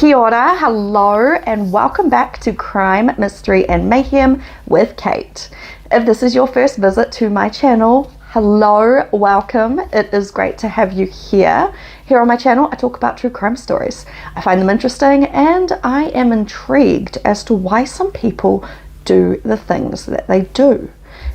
Kia ora, hello, and welcome back to Crime, Mystery and Mayhem with Kate. If this is your first visit to my channel, hello, welcome. It is great to have you here. Here on my channel, I talk about true crime stories. I find them interesting and I am intrigued as to why some people do the things that they do.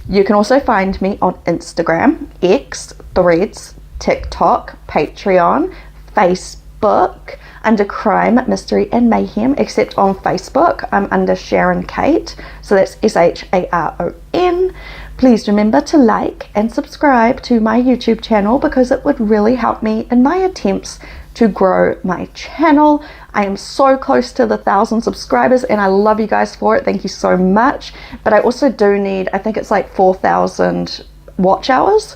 You can also find me on Instagram, X, Threads, TikTok, Patreon, Facebook, under Crime, Mystery and Mayhem, except on Facebook, I'm under Sharon Kate, so that's SHARON. Please remember to like and subscribe to my YouTube channel because it would really help me in my attempts to grow my channel. I am so close to the 1,000 subscribers and I love you guys for it. Thank you so much. But I also do need, I think it's like 4,000 watch hours.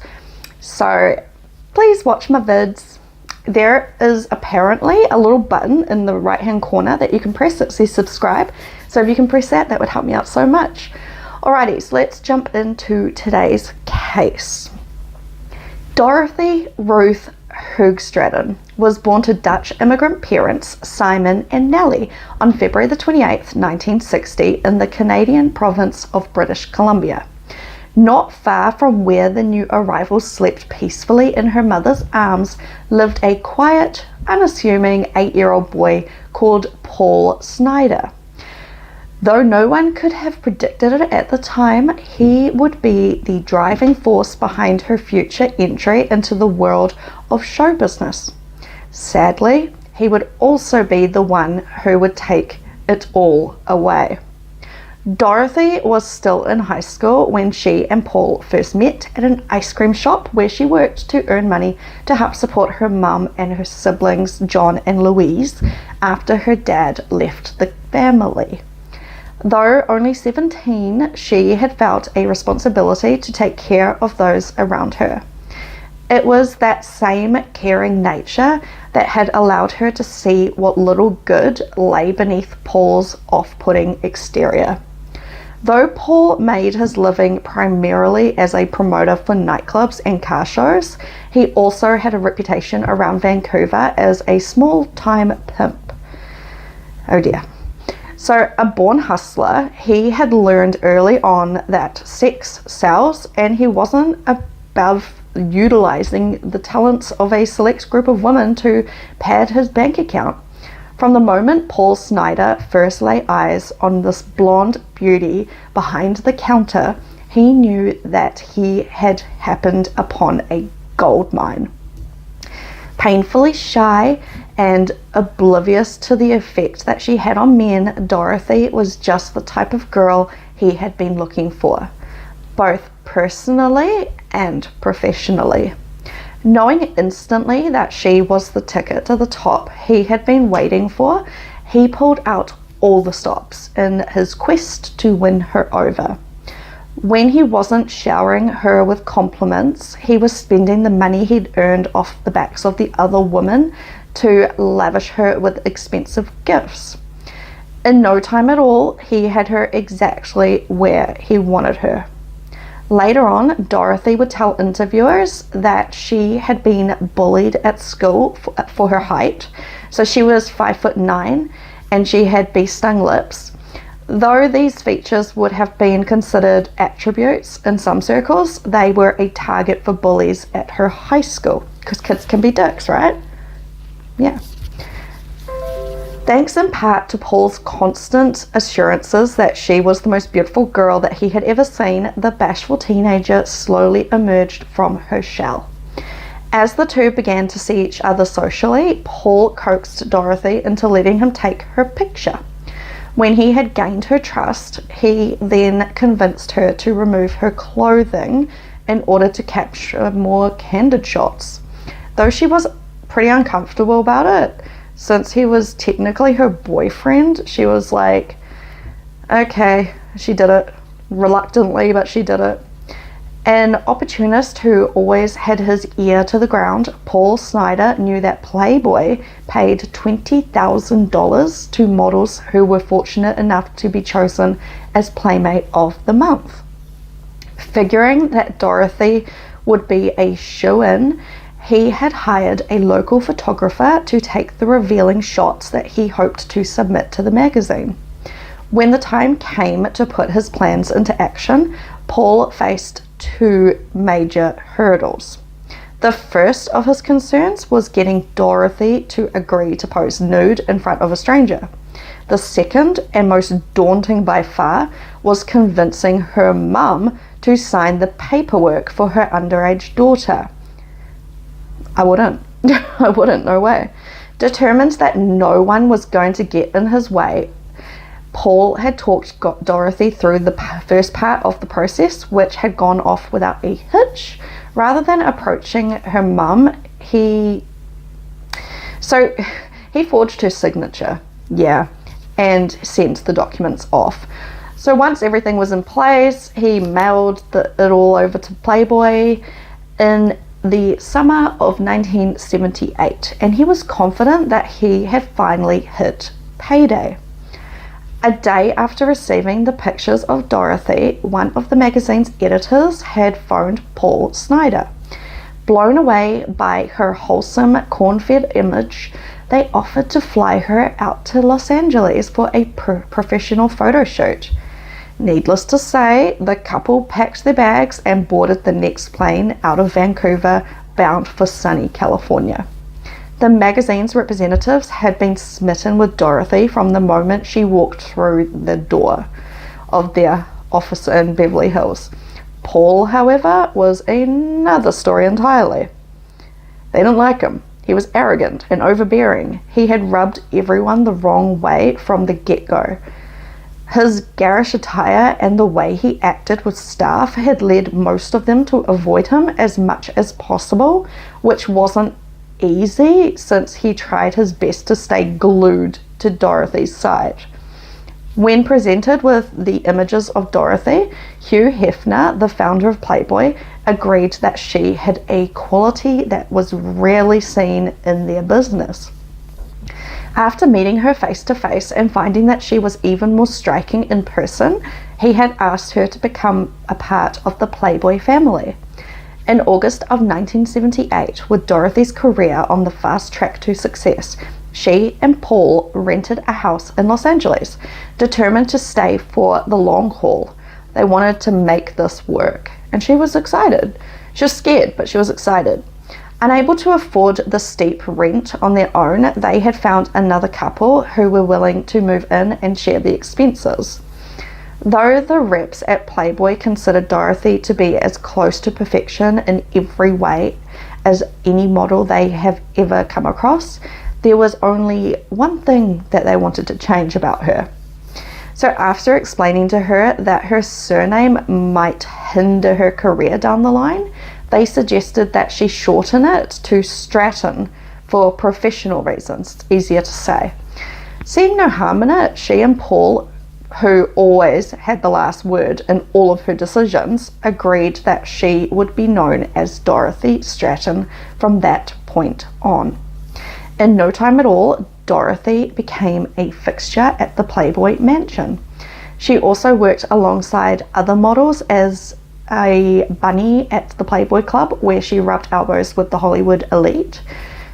So please watch my vids. There is apparently a little button in the right hand corner that you can press that says subscribe. So if you can press that, that would help me out so much. Alrighty, so let's jump into today's case. Dorothy Ruth Hoogstraten was born to Dutch immigrant parents Simon and Nellie on February the 28th, 1960 in the Canadian province of British Columbia. Not far from where the new arrival slept peacefully in her mother's arms lived a quiet, unassuming 8-year-old boy called Paul Snyder. Though no one could have predicted it at the time, he would be the driving force behind her future entry into the world of show business. Sadly, he would also be the one who would take it all away. Dorothy was still in high school when she and Paul first met at an ice cream shop where she worked to earn money to help support her mum and her siblings John and Louise after her dad left the family. Though only 17, she had felt a responsibility to take care of those around her. It was that same caring nature that had allowed her to see what little good lay beneath Paul's off-putting exterior. Though Paul made his living primarily as a promoter for nightclubs and car shows, he also had a reputation around Vancouver as a small-time pimp. Oh dear. So, a born hustler, he had learned early on that sex sells, and he wasn't above utilizing the talents of a select group of women to pad his bank account. From the moment Paul Snyder first laid eyes on this blonde beauty behind the counter, he knew that he had happened upon a gold mine. Painfully shy and oblivious to the effect that she had on men, Dorothy was just the type of girl he had been looking for, both personally and professionally. Knowing instantly that she was the ticket to the top he had been waiting for, he pulled out all the stops in his quest to win her over. When he wasn't showering her with compliments, he was spending the money he'd earned off the backs of the other women to lavish her with expensive gifts. In no time at all, he had her exactly where he wanted her. Later on, Dorothy would tell interviewers that she had been bullied at school for her height. So she was 5'9" and she had bee-stung lips. Though these features would have been considered attributes in some circles, they were a target for bullies at her high school, because kids can be dicks, right? Yeah. Thanks in part to Paul's constant assurances that she was the most beautiful girl that he had ever seen, the bashful teenager slowly emerged from her shell. As the two began to see each other socially, Paul coaxed Dorothy into letting him take her picture. When he had gained her trust, he then convinced her to remove her clothing in order to capture more candid shots. Though she was pretty uncomfortable about it, since he was technically her boyfriend, she was like, okay, she did it. Reluctantly, but she did it. An opportunist who always had his ear to the ground, Paul Snyder knew that Playboy paid $20,000 to models who were fortunate enough to be chosen as Playmate of the Month. Figuring that Dorothy would be a shoo-in, He had hired a local photographer to take the revealing shots that he hoped to submit to the magazine. When the time came to put his plans into action, Paul faced two major hurdles. The first of his concerns was getting Dorothy to agree to pose nude in front of a stranger. The second, and most daunting by far, was convincing her mum to sign the paperwork for her underage daughter. I wouldn't, no way. Determined that no one was going to get in his way, Paul had talked Dorothy through the first part of the process, which had gone off without a hitch. Rather than approaching her mum, he forged her signature, and sent the documents off. So once everything was in place, he mailed it all over to Playboy in the summer of 1978, and he was confident that he had finally hit payday. A day after receiving the pictures of Dorothy, one of the magazine's editors had phoned Paul Snider. Blown away by her wholesome, corn-fed image, they offered to fly her out to Los Angeles for a professional photo shoot. Needless to say, the couple packed their bags and boarded the next plane out of Vancouver, bound for sunny California. The magazine's representatives had been smitten with Dorothy from the moment she walked through the door of their office in Beverly Hills. Paul, however, was another story entirely. They didn't like him. He was arrogant and overbearing. He had rubbed everyone the wrong way from the get-go. His garish attire and the way he acted with staff had led most of them to avoid him as much as possible, which wasn't easy since he tried his best to stay glued to Dorothy's side. When presented with the images of Dorothy, Hugh Hefner, the founder of Playboy, agreed that she had a quality that was rarely seen in their business. After meeting her face to face and finding that she was even more striking in person, he had asked her to become a part of the Playboy family. In August of 1978, with Dorothy's career on the fast track to success, she and Paul rented a house in Los Angeles, determined to stay for the long haul. They wanted to make this work, and she was excited. She was scared, but she was excited. Unable to afford the steep rent on their own, they had found another couple who were willing to move in and share the expenses. Though the reps at Playboy considered Dorothy to be as close to perfection in every way as any model they have ever come across, there was only one thing that they wanted to change about her. So after explaining to her that her surname might hinder her career down the line, they suggested that she shorten it to Stratton for professional reasons. It's easier to say. Seeing no harm in it, she and Paul, who always had the last word in all of her decisions, agreed that she would be known as Dorothy Stratton from that point on. In no time at all, Dorothy became a fixture at the Playboy mansion. She also worked alongside other models as a bunny at the Playboy Club, where she rubbed elbows with the Hollywood elite.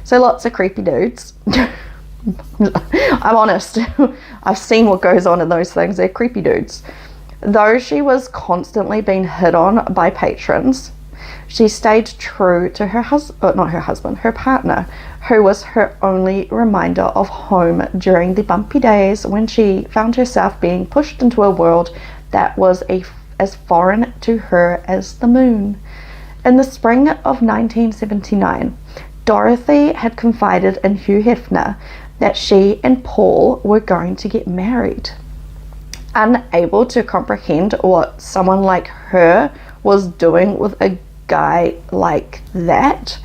So lots of creepy dudes. I'm honest, I've seen what goes on in those things. They're creepy dudes. Though she was constantly being hit on by patrons, she stayed true to her her partner, who was her only reminder of home during the bumpy days when she found herself being pushed into a world that was as foreign to her as the moon. In the spring of 1979, Dorothy had confided in Hugh Hefner that she and Paul were going to get married. Unable to comprehend what someone like her was doing with a guy like that,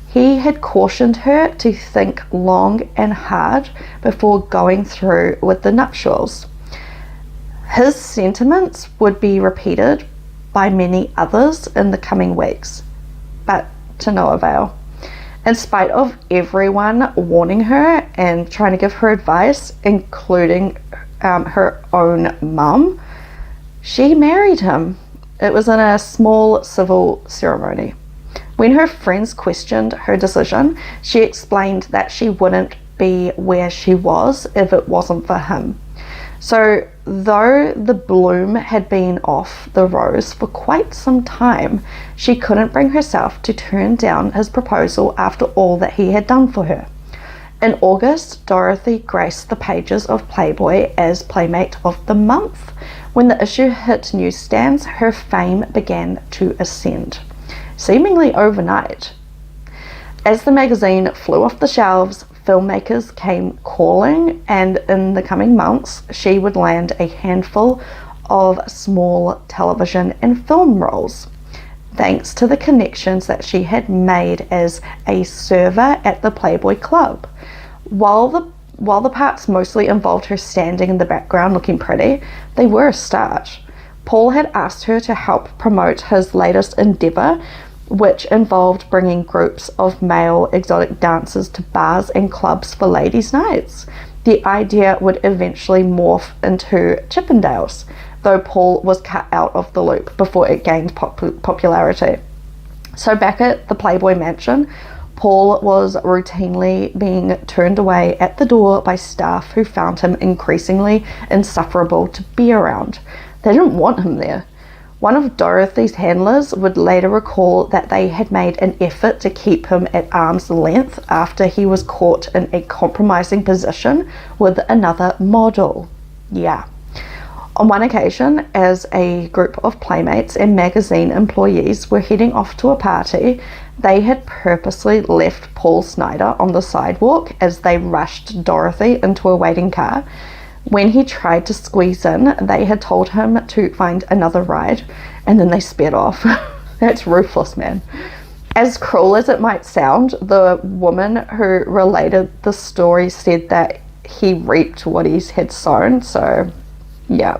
he had cautioned her to think long and hard before going through with the nuptials. His sentiments would be repeated by many others in the coming weeks, but to no avail. In spite of everyone warning her and trying to give her advice, including her own mum, she married him. It was in a small civil ceremony. When her friends questioned her decision, she explained that she wouldn't be where she was if it wasn't for him. So, though the bloom had been off the rose for quite some time, she couldn't bring herself to turn down his proposal after all that he had done for her. In August, Dorothy graced the pages of Playboy as Playmate of the Month. When the issue hit newsstands, her fame began to ascend, seemingly overnight. As the magazine flew off the shelves, filmmakers came calling, and in the coming months, she would land a handful of small television and film roles, thanks to the connections that she had made as a server at the Playboy Club. While the parts mostly involved her standing in the background looking pretty, they were a start. Paul had asked her to help promote his latest endeavor, which involved bringing groups of male exotic dancers to bars and clubs for ladies' nights. The idea would eventually morph into Chippendales, though Paul was cut out of the loop before it gained popularity. So back at the Playboy mansion, Paul was routinely being turned away at the door by staff who found him increasingly insufferable to be around. They didn't want him there. One of Dorothy's handlers would later recall that they had made an effort to keep him at arm's length after he was caught in a compromising position with another model. Yeah. On one occasion, as a group of Playmates and magazine employees were heading off to a party, they had purposely left Paul Snider on the sidewalk as they rushed Dorothy into a waiting car. When he tried to squeeze in, they had told him to find another ride, and then they sped off. That's ruthless, man. As cruel as it might sound, the woman who related the story said that he reaped what he had sown, so yeah,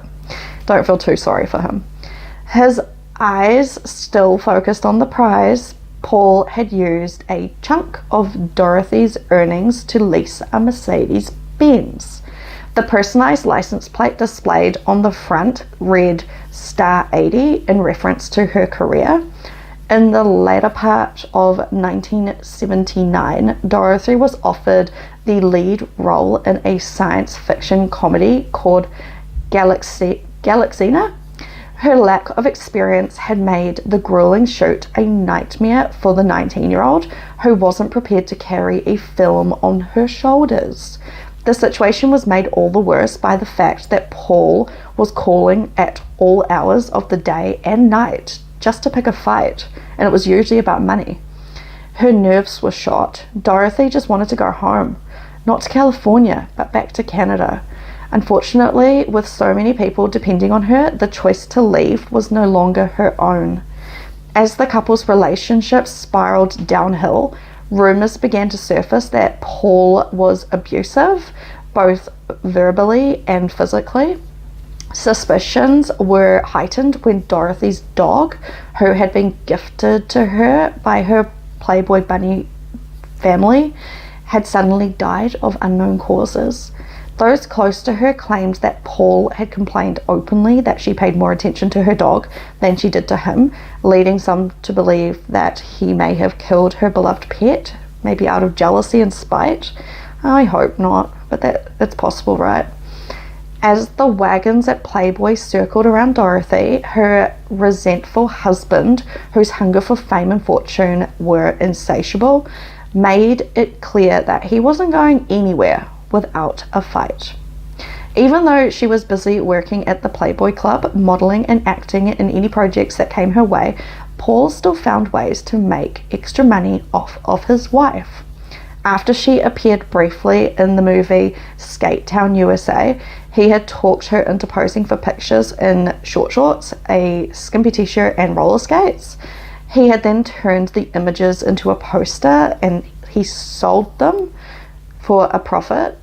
don't feel too sorry for him. His eyes still focused on the prize, Paul had used a chunk of Dorothy's earnings to lease a Mercedes-Benz. The personalized license plate displayed on the front read Star 80 in reference to her career. In the latter part of 1979, Dorothy was offered the lead role in a science fiction comedy called Galaxina. Her lack of experience had made the grueling shoot a nightmare for the 19-year-old who wasn't prepared to carry a film on her shoulders. The situation was made all the worse by the fact that Paul was calling at all hours of the day and night just to pick a fight, and it was usually about money. Her nerves were shot. Dorothy just wanted to go home, not to California, but back to Canada. Unfortunately, with so many people depending on her, the choice to leave was no longer her own. As the couple's relationship spiraled downhill, rumors began to surface that Paul was abusive, both verbally and physically. Suspicions were heightened when Dorothy's dog, who had been gifted to her by her Playboy bunny family, had suddenly died of unknown causes. Those close to her claimed that Paul had complained openly that she paid more attention to her dog than she did to him, leading some to believe that he may have killed her beloved pet, maybe out of jealousy and spite. I hope not, but it's possible, right? As the wagons at Playboy circled around Dorothy, her resentful husband, whose hunger for fame and fortune were insatiable, made it clear that he wasn't going anywhere without a fight. Even though she was busy working at the Playboy Club, modeling and acting in any projects that came her way, Paul still found ways to make extra money off of his wife. After she appeared briefly in the movie Skate Town, USA, he had talked her into posing for pictures in short shorts, a skimpy t-shirt and roller skates. He had then turned the images into a poster and he sold them for a profit.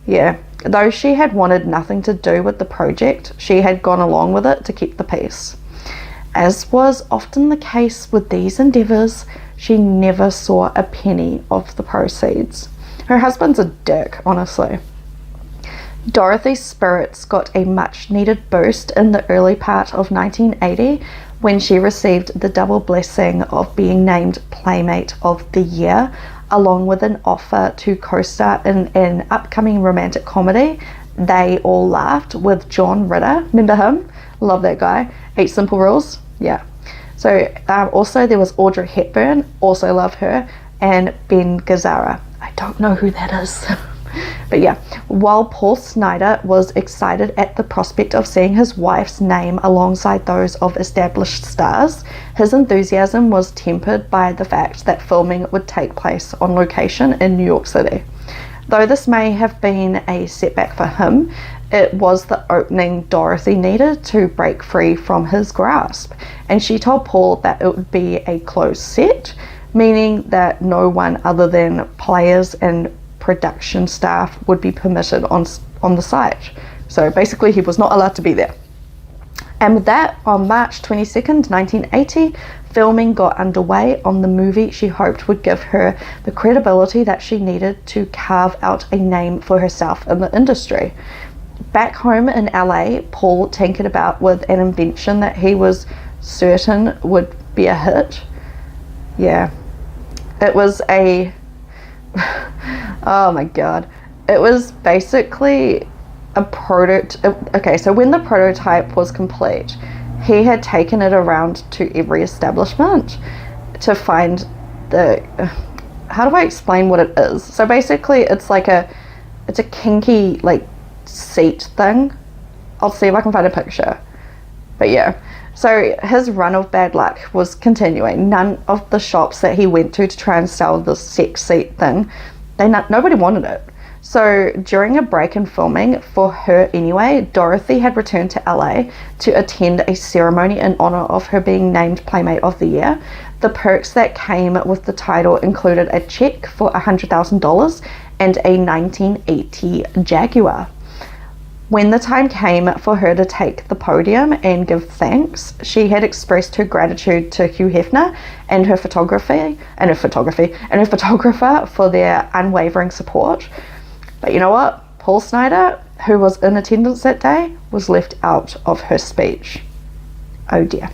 Yeah, though she had wanted nothing to do with the project, she had gone along with it to keep the peace. As was often the case with these endeavors, she never saw a penny of the proceeds. Her husband's a dick, honestly. Dorothy's spirits got a much needed boost in the early part of 1980 when she received the double blessing of being named Playmate of the Year, along with an offer to co-star in an upcoming romantic comedy, They All Laughed, with John Ritter. Remember him? Love that guy. 8 Simple Rules. Yeah. So also there was Audrey Hepburn, also love her, and Ben Gazzara. I don't know who that is. But yeah, while Paul Snider was excited at the prospect of seeing his wife's name alongside those of established stars, his enthusiasm was tempered by the fact that filming would take place on location in New York City. Though this may have been a setback for him, it was the opening Dorothy needed to break free from his grasp, and she told Paul that it would be a closed set, meaning that no one other than players and production staff would be permitted on the site. So basically he was not allowed to be there. And with that, on March 22nd, 1980, filming got underway on the movie she hoped would give her the credibility that she needed to carve out a name for herself in the industry. Back home in LA, Paul tinkered about with an invention that he was certain would be a hit. Yeah, it was a oh my god, it was basically a prototype. Okay, so when the prototype was complete, he had taken it around to every establishment to find the how do I explain what it is? So basically it's a kinky like seat thing. I'll see if I can find a picture. But yeah, so his run of bad luck was continuing. None of the shops that he went to try and sell this sex seat thing, nobody wanted it. So during a break in filming, for her anyway, Dorothy had returned to LA to attend a ceremony in honor of her being named Playmate of the Year. The perks that came with the title included a check for $100,000 and a 1980 Jaguar. When the time came for her to take the podium and give thanks, she had expressed her gratitude to Hugh Hefner and her photographer for their unwavering support. But you know what? Paul Snider, who was in attendance that day, was left out of her speech. Oh dear.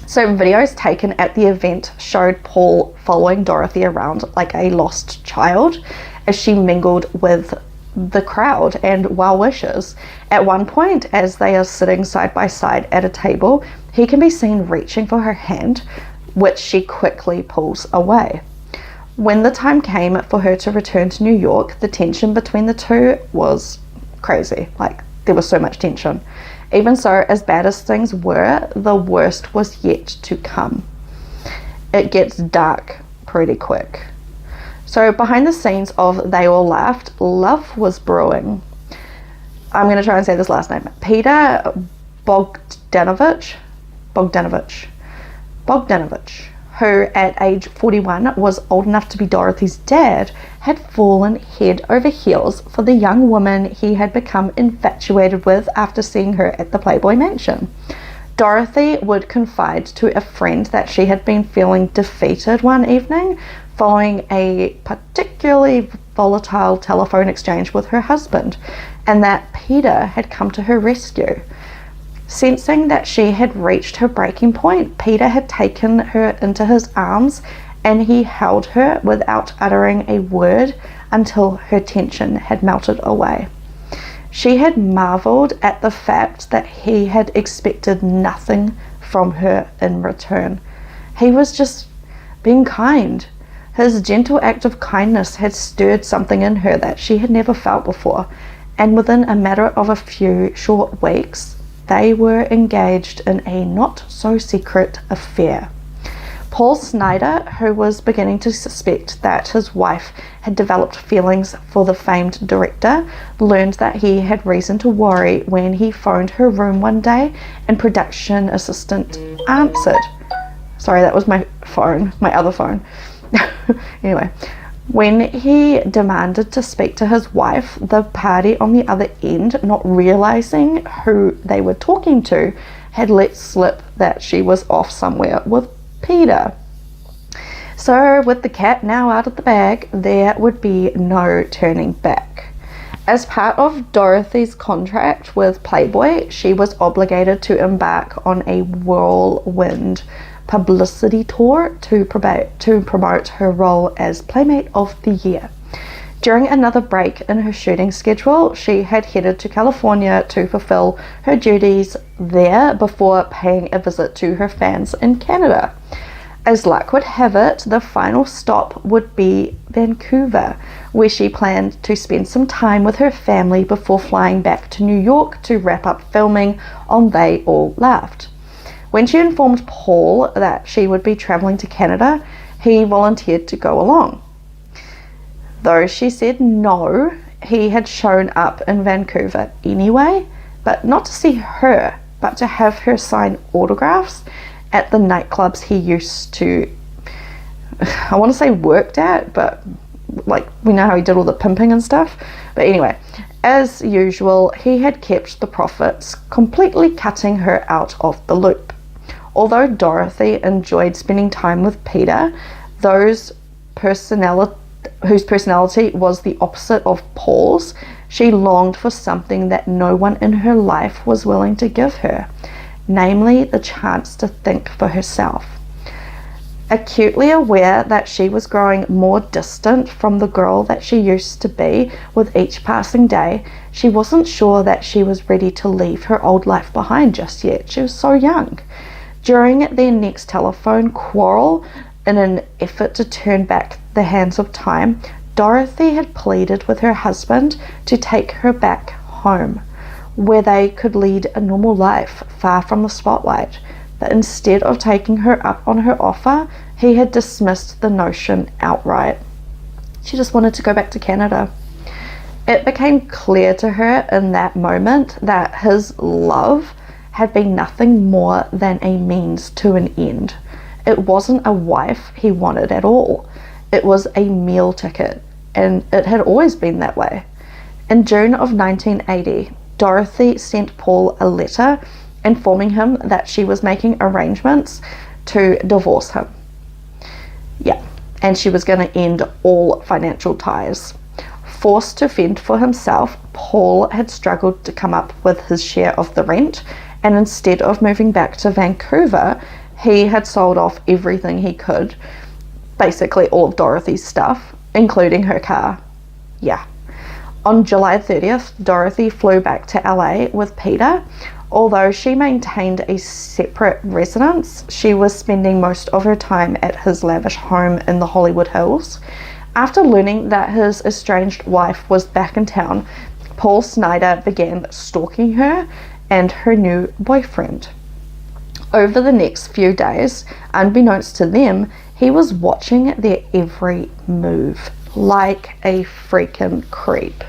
So videos taken at the event showed Paul following Dorothy around like a lost child as she mingled with the crowd and well wishers. At one point, as they are sitting side by side at a table, he can be seen reaching for her hand, which she quickly pulls away. When the time came for her to return to New York, the tension between the two was crazy. Like, there was so much tension. Even so, as bad as things were, the worst was yet to come. It gets dark pretty quick. So behind the scenes of They All Laughed, love was brewing. I'm going to try and say this last name. Peter Bogdanovich, who at age 41 was old enough to be Dorothy's dad, had fallen head over heels for the young woman he had become infatuated with after seeing her at the Playboy mansion. Dorothy would confide to a friend that she had been feeling defeated one evening following a particularly volatile telephone exchange with her husband, and that Peter had come to her rescue. Sensing that she had reached her breaking point, Peter had taken her into his arms and he held her without uttering a word until her tension had melted away. She had marveled at the fact that he had expected nothing from her in return. He was just being kind. His gentle act of kindness had stirred something in her that she had never felt before, and within a matter of a few short weeks, they were engaged in a not-so-secret affair. Paul Snider, who was beginning to suspect that his wife had developed feelings for the famed director, learned that he had reason to worry when he phoned her room one day and production assistant answered. Sorry, that was my phone, my other phone. Anyway, when he demanded to speak to his wife, the party on the other end, not realizing who they were talking to, had let slip that she was off somewhere with Peter. So with the cat now out of the bag, there would be no turning back. As part of Dorothy's contract with Playboy, she was obligated to embark on a whirlwind publicity tour to promote her role as Playmate of the Year. During another break in her shooting schedule, she had headed to California to fulfill her duties there before paying a visit to her fans in Canada. As luck would have it, the final stop would be Vancouver, where she planned to spend some time with her family before flying back to New York to wrap up filming on They All Laughed. When she informed Paul that she would be traveling to Canada, he volunteered to go along. Though she said no, he had shown up in Vancouver anyway, but not to see her, but to have her sign autographs at the nightclubs he used to, I want to say worked at, but like we know how he did all the pimping and stuff. But anyway, as usual, he had kept the profits, completely cutting her out of the loop. Although Dorothy enjoyed spending time with Peter, whose personality was the opposite of Paul's, she longed for something that no one in her life was willing to give her, namely the chance to think for herself. Acutely aware that she was growing more distant from the girl that she used to be with each passing day, she wasn't sure that she was ready to leave her old life behind just yet. She was so young. During their next telephone quarrel, in an effort to turn back the hands of time, Dorothy had pleaded with her husband to take her back home, where they could lead a normal life far from the spotlight. But instead of taking her up on her offer, he had dismissed the notion outright. She just wanted to go back to Canada. It became clear to her in that moment that his love had been nothing more than a means to an end. It wasn't a wife he wanted at all. It was a meal ticket, and it had always been that way. In June of 1980, Dorothy sent Paul a letter informing him that she was making arrangements to divorce him. Yeah, and she was going to end all financial ties. Forced to fend for himself, Paul had struggled to come up with his share of the rent, and instead of moving back to Vancouver, he had sold off everything he could, basically all of Dorothy's stuff, including her car. Yeah. On July 30th, Dorothy flew back to LA with Peter. Although she maintained a separate residence, she was spending most of her time at his lavish home in the Hollywood Hills. After learning that his estranged wife was back in town, Paul Snider began stalking her and her new boyfriend. Over the next few days, unbeknownst to them, he was watching their every move like a freaking creep.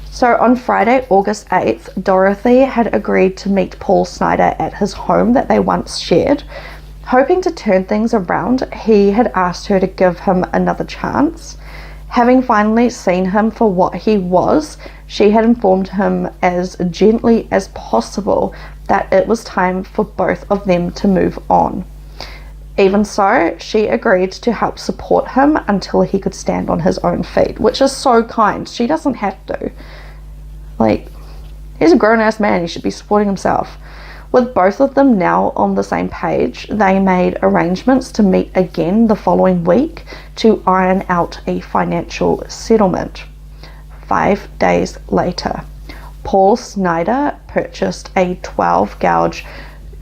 So on Friday, August 8th, Dorothy had agreed to meet Paul Snider at his home that they once shared. Hoping to turn things around, he had asked her to give him another chance. Having finally seen him for what he was, she had informed him as gently as possible that it was time for both of them to move on. Even so, she agreed to help support him until he could stand on his own feet, which is so kind. She doesn't have to. Like, he's a grown-ass man, he should be supporting himself. With both of them now on the same page, they made arrangements to meet again the following week to iron out a financial settlement. 5 days later, Paul Snider purchased a 12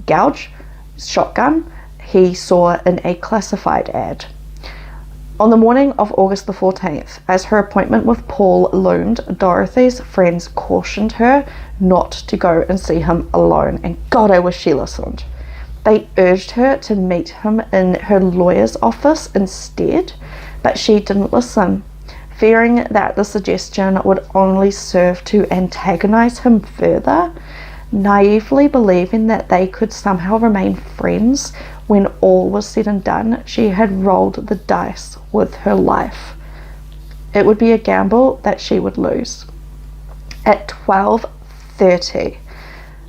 gauge shotgun he saw in a classified ad. On the morning of August the 14th, as her appointment with Paul loomed, Dorothy's friends cautioned her not to go and see him alone, and God, I wish she listened. They urged her to meet him in her lawyer's office instead, but she didn't listen, fearing that the suggestion would only serve to antagonize him further. Naively believing that they could somehow remain friends when all was said and done, she had rolled the dice with her life. It would be a gamble that she would lose. At 12:30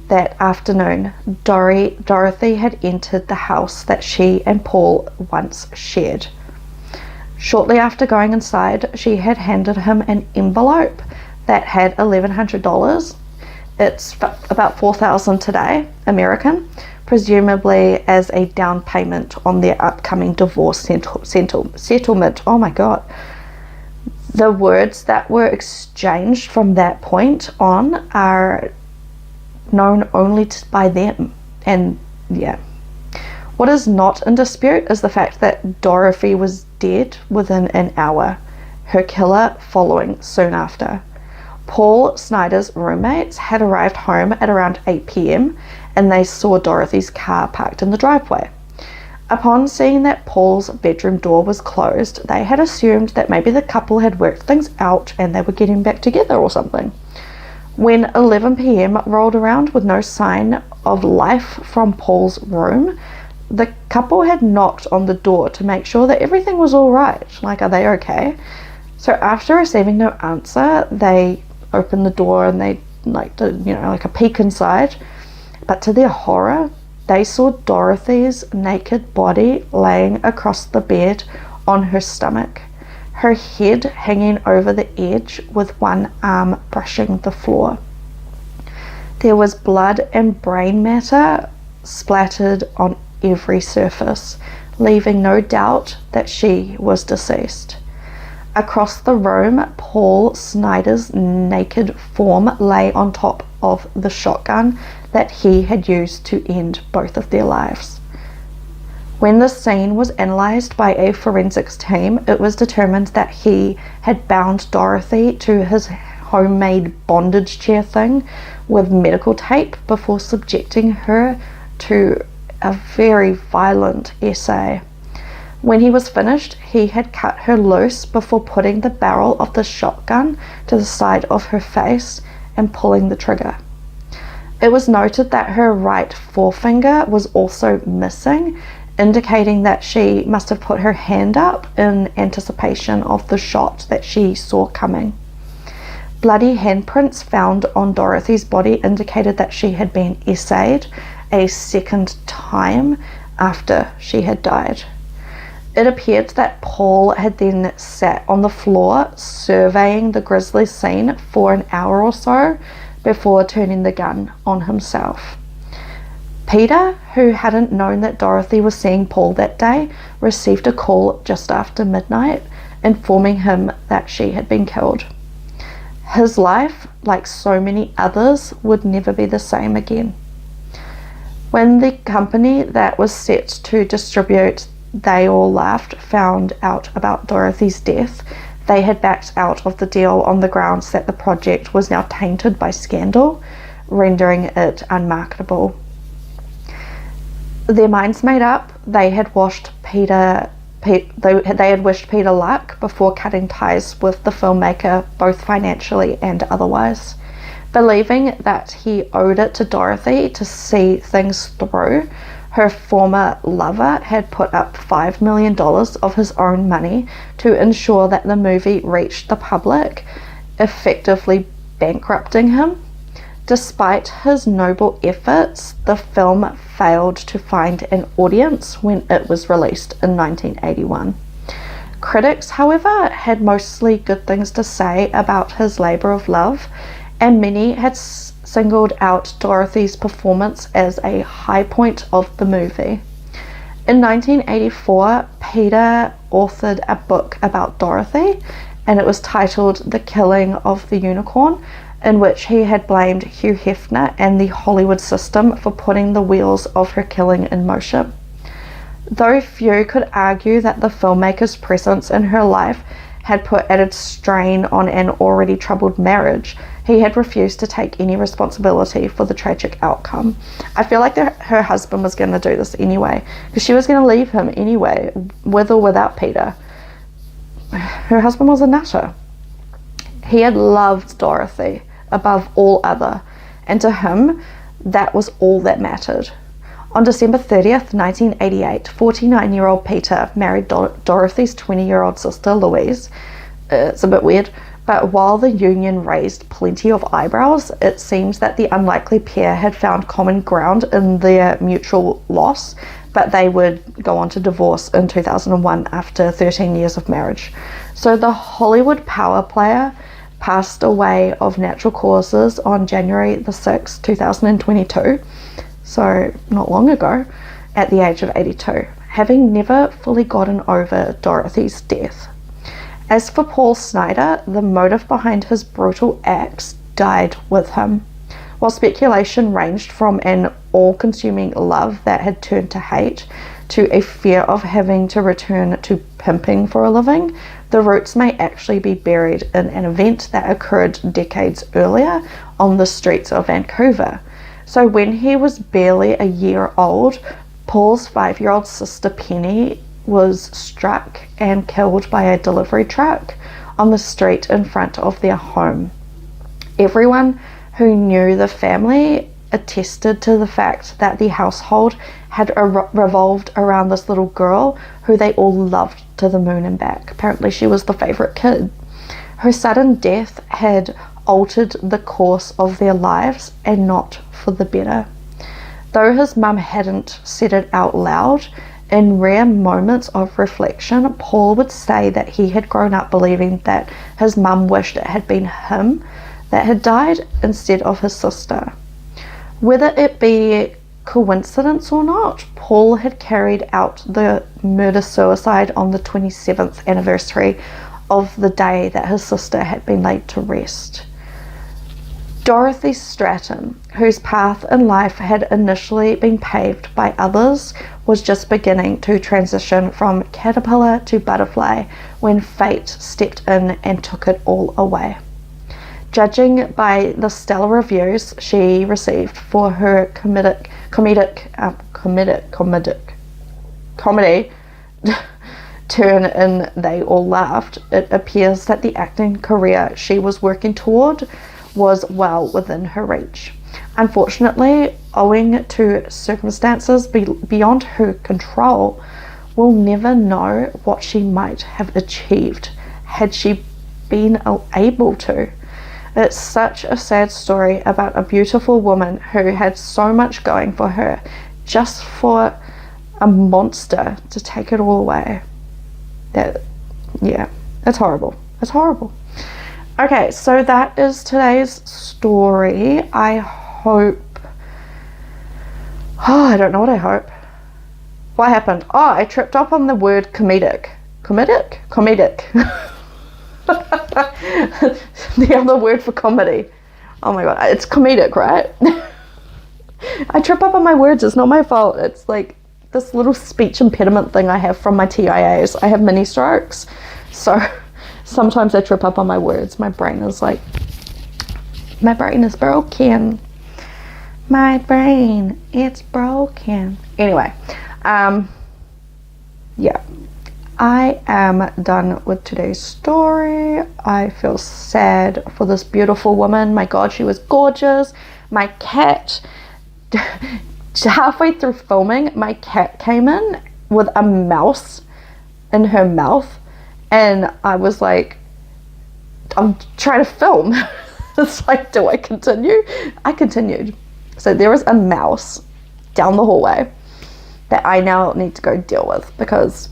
that afternoon, Dorothy had entered the house that she and Paul once shared. Shortly after going inside, she had handed him an envelope that had $1,100. It's about $4,000 today, American, presumably as a down payment on their upcoming divorce settlement. Oh my God. The words that were exchanged from that point on are known only by them. And yeah. What is not in dispute is the fact that Dorothy was dead within an hour, her killer following soon after. Paul Snider's roommates had arrived home at around 8 p.m. and they saw Dorothy's car parked in the driveway. Upon seeing that Paul's bedroom door was closed, they had assumed that maybe the couple had worked things out and they were getting back together or something. When 11 p.m. rolled around with no sign of life from Paul's room, the couple had knocked on the door to make sure that everything was all right. Like, are they okay? So after receiving no answer, they opened the door and they did, like a peek inside. But to their horror, they saw Dorothy's naked body laying across the bed on her stomach, her head hanging over the edge with one arm brushing the floor. There was blood and brain matter splattered on every surface, leaving no doubt that she was deceased. Across the room, Paul Snider's naked form lay on top of the shotgun that he had used to end both of their lives. When the scene was analysed by a forensics team, it was determined that he had bound Dorothy to his homemade bondage chair thing with medical tape before subjecting her to a very violent essay. When he was finished, he had cut her loose before putting the barrel of the shotgun to the side of her face and pulling the trigger. It was noted that her right forefinger was also missing, indicating that she must have put her hand up in anticipation of the shot that she saw coming. Bloody handprints found on Dorothy's body indicated that she had been essayed a second time after she had died. It appeared that Paul had then sat on the floor surveying the grisly scene for an hour or so before turning the gun on himself. Peter, who hadn't known that Dorothy was seeing Paul that day, received a call just after midnight informing him that she had been killed. His life, like so many others, would never be the same again. When the company that was set to distribute They All Laughed found out about Dorothy's death, they had backed out of the deal on the grounds that the project was now tainted by scandal, rendering it unmarketable. Their minds made up, they had wished Peter luck before cutting ties with the filmmaker, both financially and otherwise. Believing that he owed it to Dorothy to see things through, her former lover had put up $5 million of his own money to ensure that the movie reached the public, effectively bankrupting him. Despite his noble efforts, the film failed to find an audience when it was released in 1981. Critics, however, had mostly good things to say about his labour of love, and many had singled out Dorothy's performance as a high point of the movie. In 1984, Peter authored a book about Dorothy, and it was titled The Killing of the Unicorn, in which he had blamed Hugh Hefner and the Hollywood system for putting the wheels of her killing in motion. Though few could argue that the filmmaker's presence in her life had put added strain on an already troubled marriage, he had refused to take any responsibility for the tragic outcome. I feel like her husband was going to do this anyway, because she was going to leave him anyway, with or without Peter. Her husband was a nutter. He had loved Dorothy above all other, and to him, that was all that mattered. On December 30th, 1988, 49-year-old Peter married Dorothy's 20-year-old sister, Louise. It's a bit weird, but while the union raised plenty of eyebrows, it seems that the unlikely pair had found common ground in their mutual loss, but they would go on to divorce in 2001 after 13 years of marriage. So the Hollywood power player passed away of natural causes on January the 6th, 2022, so not long ago, at the age of 82, having never fully gotten over Dorothy's death. As for Paul Snider, the motive behind his brutal acts died with him. While speculation ranged from an all-consuming love that had turned to hate to a fear of having to return to pimping for a living, the roots may actually be buried in an event that occurred decades earlier on the streets of Vancouver. So when he was barely a year old, Paul's 5-year-old sister Penny was struck and killed by a delivery truck on the street in front of their home. Everyone who knew the family attested to the fact that the household had revolved around this little girl who they all loved to the moon and back. Apparently she was the favorite kid. Her sudden death had altered the course of their lives, and not for the better. Though his mum hadn't said it out loud, in rare moments of reflection, Paul would say that he had grown up believing that his mum wished it had been him that had died instead of his sister. Whether it be coincidence or not, Paul had carried out the murder-suicide on the 27th anniversary of the day that his sister had been laid to rest. Dorothy Stratton, whose path in life had initially been paved by others, was just beginning to transition from caterpillar to butterfly when fate stepped in and took it all away. Judging by the stellar reviews she received for her comedy turn in They All Laughed, it appears that the acting career she was working toward was well within her reach. Unfortunately, owing to circumstances beyond her control, we'll never know what she might have achieved had she been able to. It's such a sad story about a beautiful woman who had so much going for her, just for a monster to take it all away. It's horrible. It's horrible. Okay, so that is today's story. I don't know what I hope. What happened? Oh, I tripped up on the word comedic. Comedic? The other word for comedy. Oh my god, it's comedic, right? I trip up on my words. It's not my fault. It's like this little speech impediment thing I have from my TIAs. I have mini strokes, so sometimes I trip up on my words. My brain is broken. My brain, it's broken. Anyway, yeah, I am done with today's story. I feel sad for this beautiful woman. My god, she was gorgeous. My cat, halfway through filming, my cat came in with a mouse in her mouth, and I was like, I'm trying to film. It's like, do I continue? I continued. So there was a mouse down the hallway that I now need to go deal with, because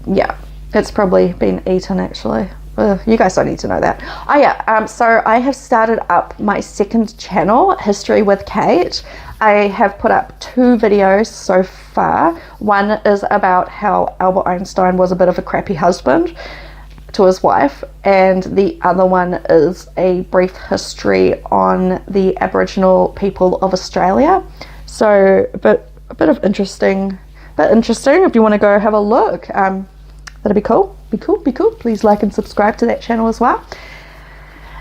yeah, it's probably been eaten actually. You guys don't need to know that. Oh yeah, so I have started up my second channel, History with Kate. I have put up 2 videos so far. One is about how Albert Einstein was a bit of a crappy husband to his wife, and the other one is a brief history on the Aboriginal people of Australia. So a bit of interesting if you want to go have a look. That'd be cool. Be cool. Please like and subscribe to that channel as well.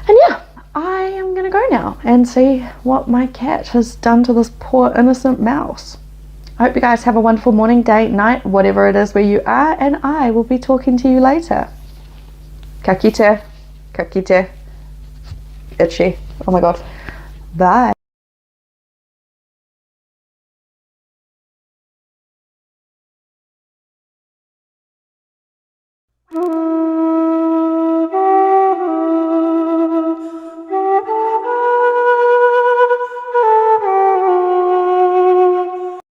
And yeah, I am gonna go now and see what my cat has done to this poor innocent mouse. I hope you guys have a wonderful morning, day, night, whatever it is where you are, and I will be talking to you later. Ka kite. Itchy. Oh my god. Bye.